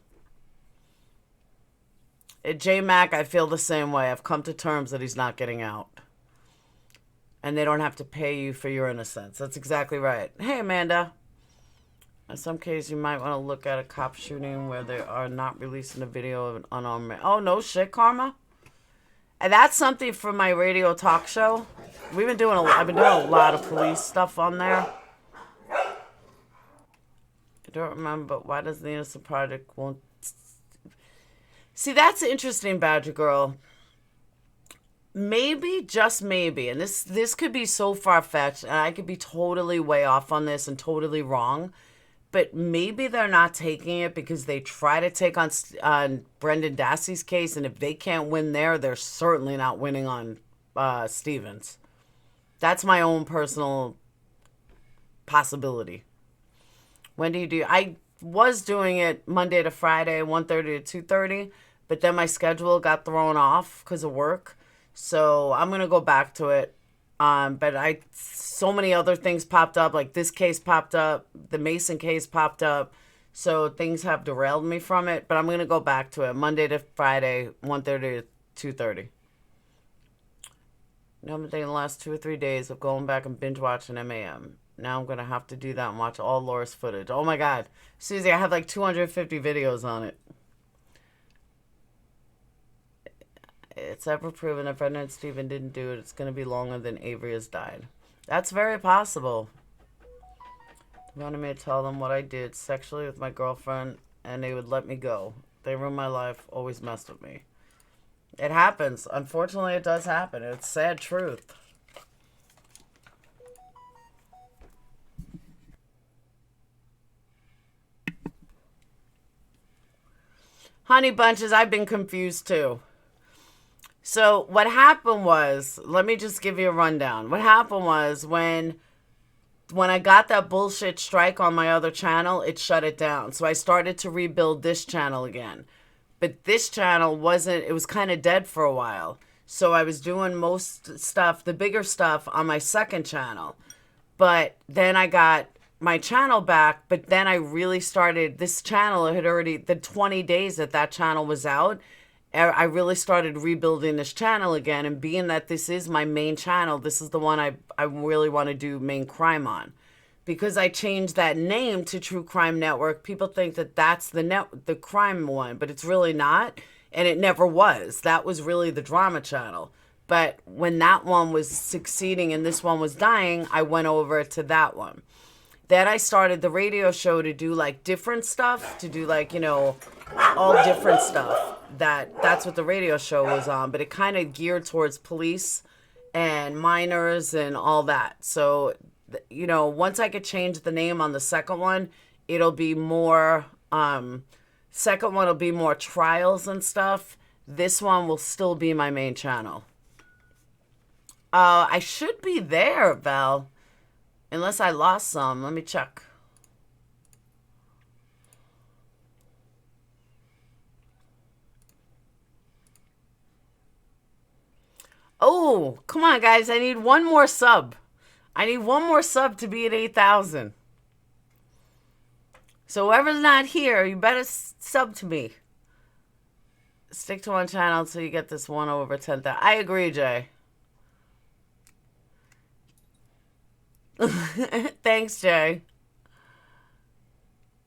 S1: At J-Mac, I feel the same way. I've come to terms that he's not getting out. And they don't have to pay you for your innocence. That's exactly right. Hey, Amanda. In some cases, you might want to look at a cop shooting where they are not releasing a video of an unarmed man. Oh, no shit, Karma? And that's something for my radio talk show. I've been doing a lot of police stuff on there. I don't remember, but why does the Innocent Project won't... See, that's interesting, Badger Girl. Maybe, just maybe, and this could be so far-fetched, and I could be totally way off on this and totally wrong, but maybe they're not taking it because they try to take on Brendan Dassey's case, and if they can't win there, they're certainly not winning on Stevens. That's my own personal possibility. When do you do? I was doing it Monday to Friday, 1:30 to 2:30, but then my schedule got thrown off because of work. So I'm going to go back to it. But so many other things popped up, like this case popped up, the Mason case popped up. So things have derailed me from it, but I'm going to go back to it Monday to Friday, 1:30 to 2:30. Now I'm taking the last 2 or 3 days of going back and binge watching MAM. Now I'm going to have to do that and watch all Laura's footage. Oh my God. Susie, I have like 250 videos on it. It's ever proven that Brendan and Stephen didn't do it, it's going to be longer than Avery has died. That's very possible. They wanted me to tell them what I did sexually with my girlfriend, and they would let me go. They ruined my life, always messed with me. It happens. Unfortunately, it does happen. It's sad truth. Honey Bunches, I've been confused too. So what happened was, let me just give you a rundown. What happened was when I got that bullshit strike on my other channel, it shut it down. So I started to rebuild this channel again. But this channel it was kind of dead for a while. So I was doing most stuff, the bigger stuff on my second channel. But then I got my channel back, but then I really started, this channel had already, the 20 days that channel was out, I really started rebuilding this channel again, and being that this is my main channel, this is the one I really want to do main crime on. Because I changed that name to True Crime Network, people think that that's the crime one, but it's really not, and it never was. That was really the drama channel. But when that one was succeeding and this one was dying, I went over to that one. Then I started the radio show to do like different stuff, to do like, all different stuff. That's what the radio show was on, but it kind of geared towards police and minors and all that. So, once I could change the name on the second one, it'll be more, second one will be more trials and stuff. This one will still be my main channel. I should be there, Val. Unless I lost some. Let me check. Oh, come on, guys. I need one more sub. I need one more sub to be at 8,000. So whoever's not here, you better sub to me. Stick to one channel until you get this one over 10,000. I agree, Jay. Thanks, Jay.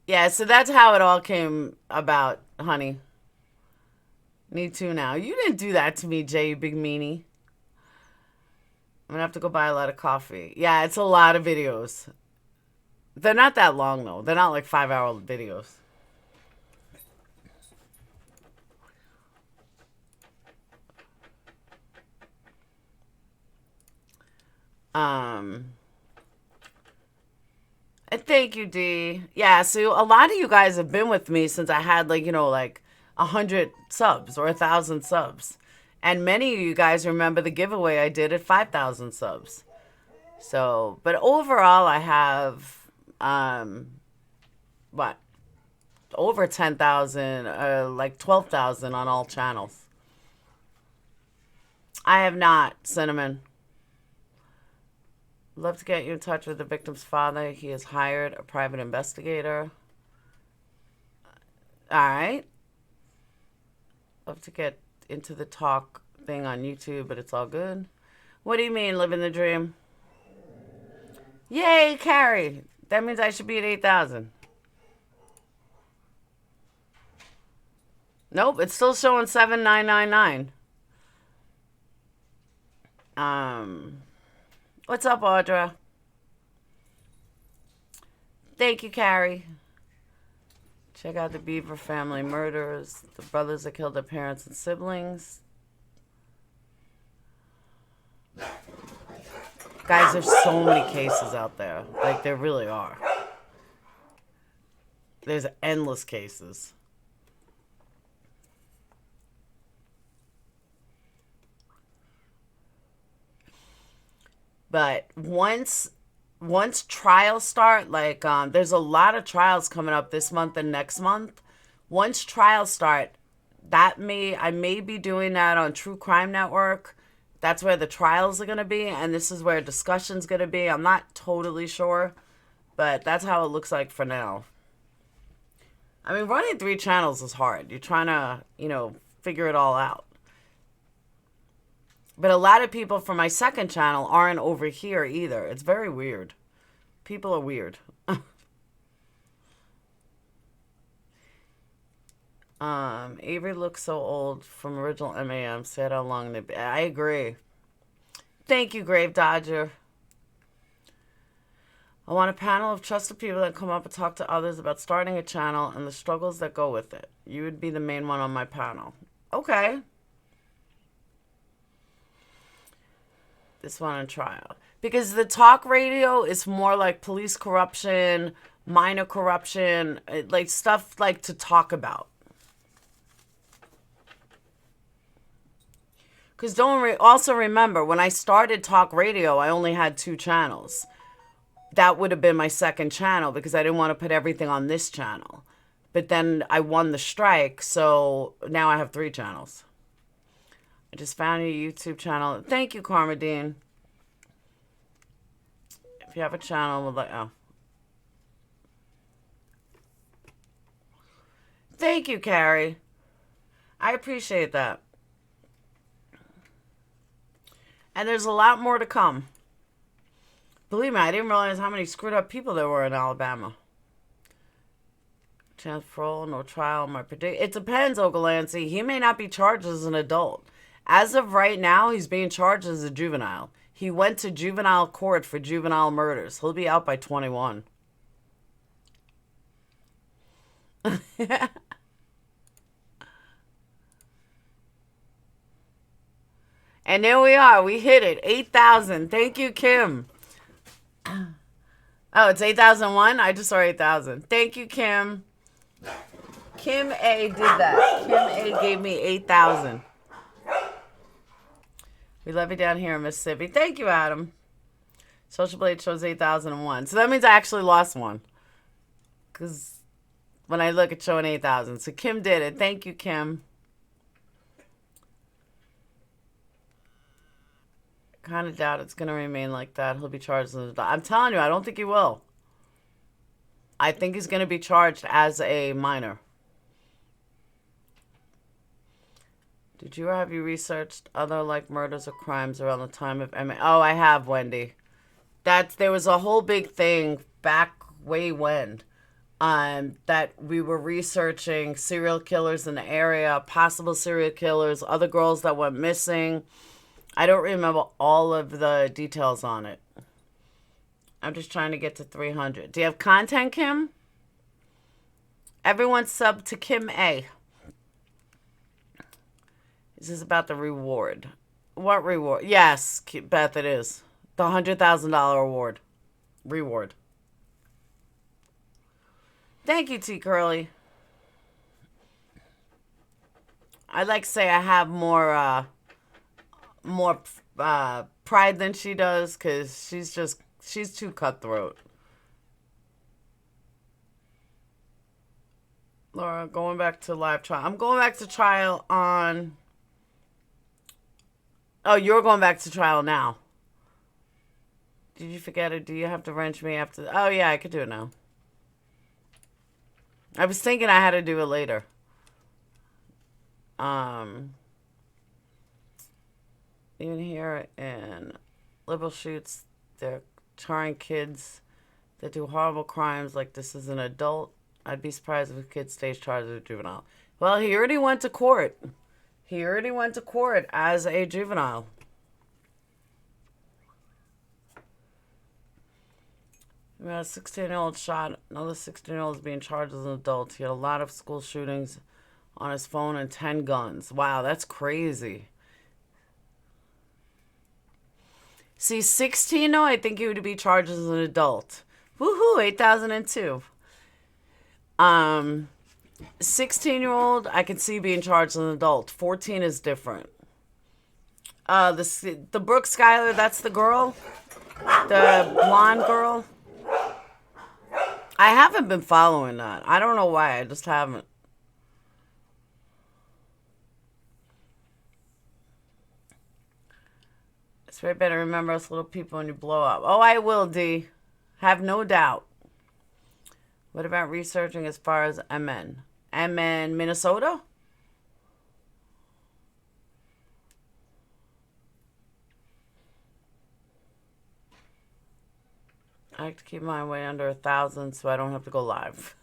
S1: Yeah, so that's how it all came about, honey. Need to now. You didn't do that to me, Jay, you big meanie. I'm gonna have to go buy a lot of coffee. Yeah, it's a lot of videos. They're not that long, though. They're not like 5-hour videos. And thank you, D. Yeah, so a lot of you guys have been with me since I had like 100 subs or 1,000 subs. And many of you guys remember the giveaway I did at 5,000 subs. So, but overall I have, over 10,000, like 12,000 on all channels. I have not, Cinnamon. Love to get you in touch with the victim's father. He has hired a private investigator. All right. Love to get into the talk thing on YouTube, but it's all good. What do you mean, living the dream? Yay, Carrie. That means I should be at 8,000. Nope, it's still showing 7,999. What's up, Audra? Thank you, Carrie. Check out the Beaver family murders. The brothers that killed their parents and siblings. Guys, there's so many cases out there. Like, there really are. There's endless cases. But once trials start, like there's a lot of trials coming up this month and next month. Once trials start, I may be doing that on True Crime Network. That's where the trials are going to be, and this is where discussion's going to be. I'm not totally sure, but that's how it looks like for now. I mean, running 3 channels is hard. You're trying to, figure it all out. But a lot of people from my second channel aren't over here either. It's very weird. People are weird. Avery looks so old from original MAM. Said how long they be. I agree. Thank you, Grave Dodger. I want a panel of trusted people that come up and talk to others about starting a channel and the struggles that go with it. You would be the main one on my panel. Okay. This one on trial. Because the talk radio is more like police corruption, minor corruption, like stuff like to talk about. Because also remember, when I started talk radio, I only had 2 channels. That would have been my second channel because I didn't want to put everything on this channel. But then I won the strike, so now I have 3 channels. I just found your YouTube channel. Thank you, Karma Dean. If you have a channel, we'll let you. Thank you, Carrie. I appreciate that. And there's a lot more to come. Believe me, I didn't realize how many screwed up people there were in Alabama. Chance for parole, no trial, my predict. It depends, Ogalancy. He may not be charged as an adult. As of right now, he's being charged as a juvenile. He went to juvenile court for juvenile murders. He'll be out by 21. And there we are. We hit it. 8,000. Thank you, Kim. Oh, it's 8,001? I just saw 8,000. Thank you, Kim. Kim A did that. Kim A gave me 8,000. We love you down here in Mississippi. Thank you, Adam. Social Blade shows 8,001. So that means I actually lost one. Because when I look, it's showing 8,000. So Kim did it. Thank you, Kim. Kind of doubt it's going to remain like that. He'll be charged. I'm telling you, I don't think he will. I think he's going to be charged as a minor. Did you or have you researched other like murders or crimes around the time of Emma? Oh, I have, Wendy. There was a whole big thing back way when that we were researching serial killers in the area, possible serial killers, other girls that went missing. I don't remember all of the details on it. I'm just trying to get to 300. Do you have content, Kim? Everyone sub to Kim A. This is about the reward. What reward? Yes, Beth, it is. The $100,000 award. Reward. Thank you, T. Curly. I'd like to say I have more pride than she does, because she's too cutthroat. Laura, going back to live trial. I'm going back to trial on... Oh, you're going back to trial now. Did you forget it? Do you have to wrench me after... Oh, yeah, I could do it now. I was thinking I had to do it later. Even here in liberal shoots, they're charring kids that do horrible crimes like this is an adult. I'd be surprised if a kid stays charged as a juvenile. Well, he already went to court. He already went to court as a juvenile. A 16-year-old shot. Another 16-year-old is being charged as an adult. He had a lot of school shootings on his phone and 10 guns. Wow, that's crazy. See, 16, though, I think he would be charged as an adult. Woohoo, 8,002. 16-year-old, I can see being charged as an adult. 14 is different. The Brooke Schuyler, that's the girl? The blonde girl? I haven't been following that. I don't know why. I just haven't. It's very better to remember us little people when you blow up. Oh, I will, D. Have no doubt. What about researching as far as MN? MN, Minnesota? I like to keep mine way under 1,000 so I don't have to go live.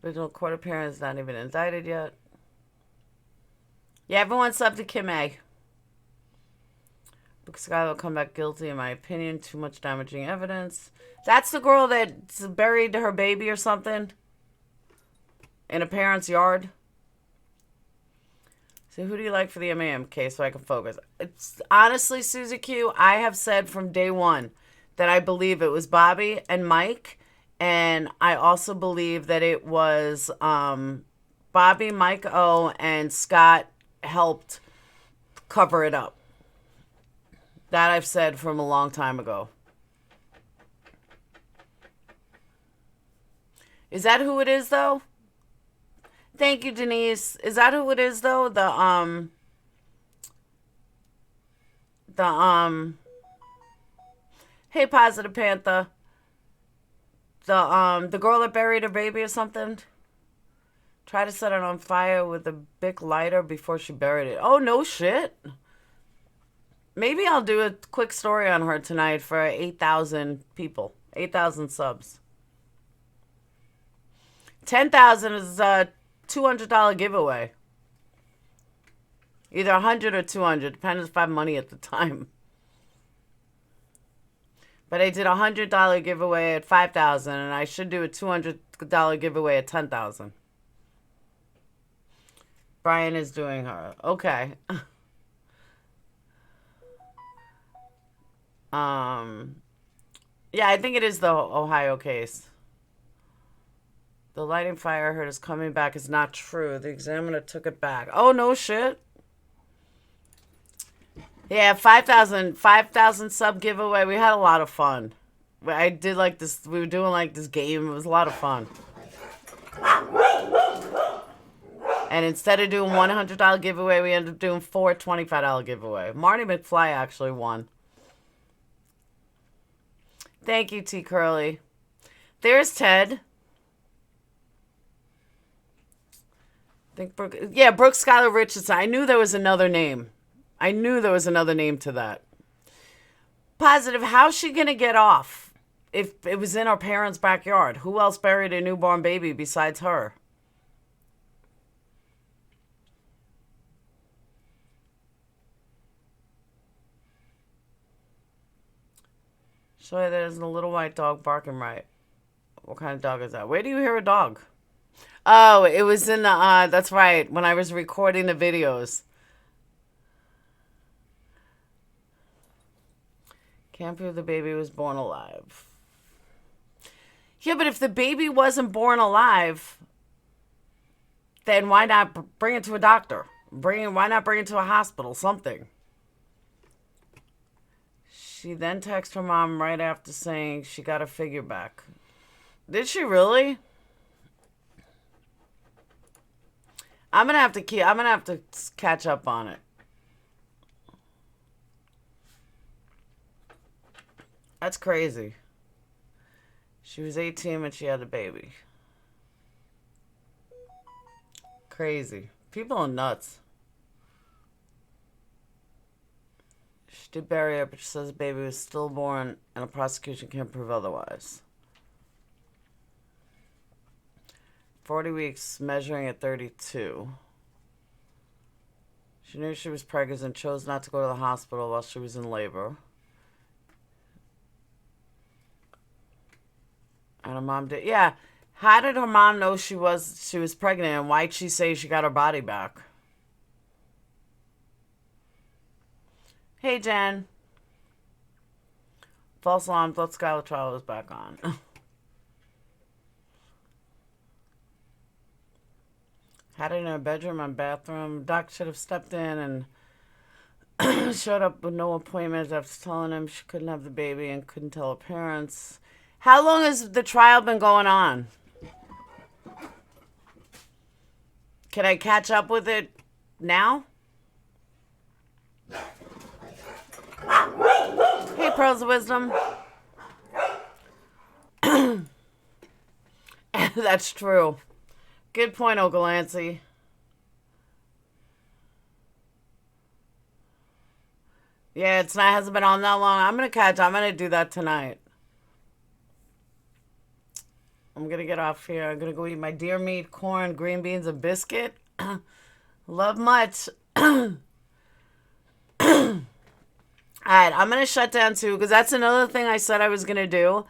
S1: Original court appearance not even indicted yet. Yeah, everyone's sub to Kim A. Brooke Schuyler will come back guilty, in my opinion. Too much damaging evidence. That's the girl that buried her baby or something in a parent's yard. So who do you like for the MAM case so I can focus? It's honestly, Susie Q, I have said from day one that I believe it was Bobby and Mike. And I also believe that it was Bobby, Mike O, and Scott helped cover it up. That I've said from a long time ago. Is that who it is, though? Thank you, Denise. Is that who it is, though? Hey, Positive Panther. The girl that buried her baby or something? Try to set it on fire with a big lighter before she buried it. Oh, no shit. Maybe I'll do a quick story on her tonight for 8,000 people. 8,000 subs. 10,000 is a $200 giveaway. Either 100 or 200. Depends if I have money at the time. But I did a $100 giveaway at 5,000, and I should do a $200 giveaway at 10,000. Brian is doing her. Okay. Yeah, I think it is the Ohio case. The lighting fire I heard is coming back is not true. The examiner took it back. Oh, no shit. Yeah, 5,000 sub giveaway. We had a lot of fun. I did like this. We were doing like this game. It was a lot of fun. And instead of doing $100 giveaway, we ended up doing 4 $25 giveaway. Marty McFly actually won. Thank you, T. Curly. There's Ted. I think Brooke. Yeah, Brooke Skylar Richardson. I knew there was another name. I knew there was another name to that. Positive. How's she gonna get off if it was in her parents' backyard? Who else buried a newborn baby besides her? So there's a little white dog barking right. What kind of dog is that? Where do you hear a dog? Oh, it was in the, that's right, when I was recording the videos. Can't believe the baby was born alive. Yeah, but if the baby wasn't born alive, then why not bring it to a doctor? Why not bring it to a hospital? Something. She then texted her mom right after saying she got her figure back. Did she really? I'm gonna have to catch up on it. That's crazy. She was 18 when she had a baby. Crazy. People are nuts. She did bury her, but she says the baby was stillborn and a prosecution can't prove otherwise. 40 weeks, measuring at 32. She knew she was pregnant and chose not to go to the hospital while she was in labor. And her mom did. Yeah. How did her mom know she was pregnant, and why'd she say she got her body back? Hey, Jen. False alarm. Thought Skylar trial was back on. Had it in her bedroom and bathroom. Doc should have stepped in and showed up with no appointments after telling him she couldn't have the baby and couldn't tell her parents. How long has the trial been going on? Can I catch up with it now? Hey, Pearls of Wisdom. That's true. Good point, Ogalancy. Yeah, hasn't been on that long. I'm gonna do that tonight. I'm gonna get off here. I'm gonna go eat my deer meat, corn, green beans, and biscuit. Love much. Alright, I'm gonna shut down too, because that's another thing I said I was gonna do.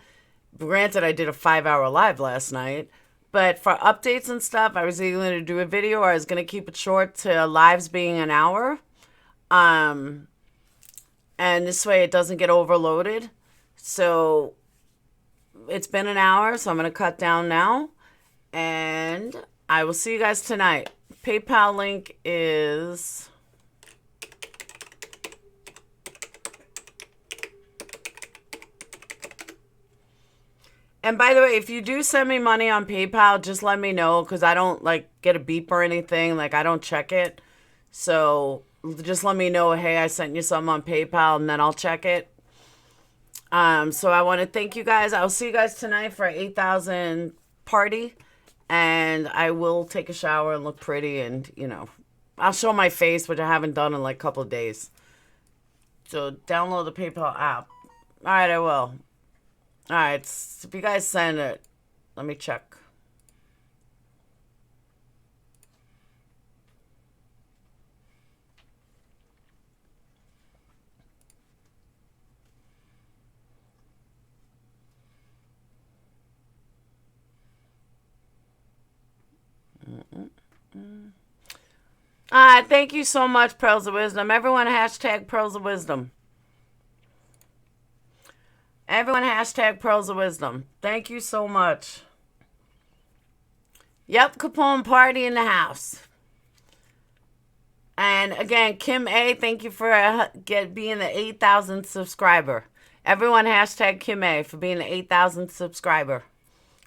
S1: Granted, I did a 5-hour live last night. But for updates and stuff, I was either going to do a video or I was going to keep it short to lives being an hour. And this way it doesn't get overloaded. So it's been an hour, so I'm going to cut down now. And I will see you guys tonight. PayPal link is... And by the way, if you do send me money on PayPal, just let me know, because I don't, like, get a beep or anything. Like, I don't check it. So just let me know, hey, I sent you something on PayPal, and then I'll check it. So I want to thank you guys. I'll see you guys tonight for 8,000 party. And I will take a shower and look pretty, and, you know, I'll show my face, which I haven't done in, like, a couple of days. So download the PayPal app. All right, I will. Alright, if you guys send it, let me check. Thank you so much, Pearls of Wisdom. Everyone hashtag Pearls of Wisdom. Everyone hashtag Pearls of Wisdom. Thank you so much. Yep, Capone party in the house. And again, Kim A, thank you for being the 8,000th subscriber. Everyone hashtag Kim A for being the 8,000th subscriber.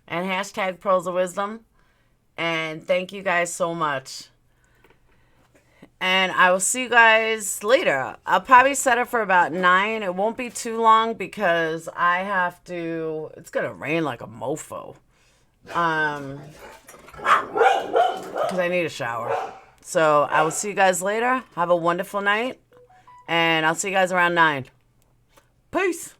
S1: And hashtag Pearls of Wisdom. And thank you guys so much. And I will see you guys later. I'll probably set it for about 9. It won't be too long because I have to... It's going to rain like a mofo. Because I need a shower. So I will see you guys later. Have a wonderful night. And I'll see you guys around 9. Peace.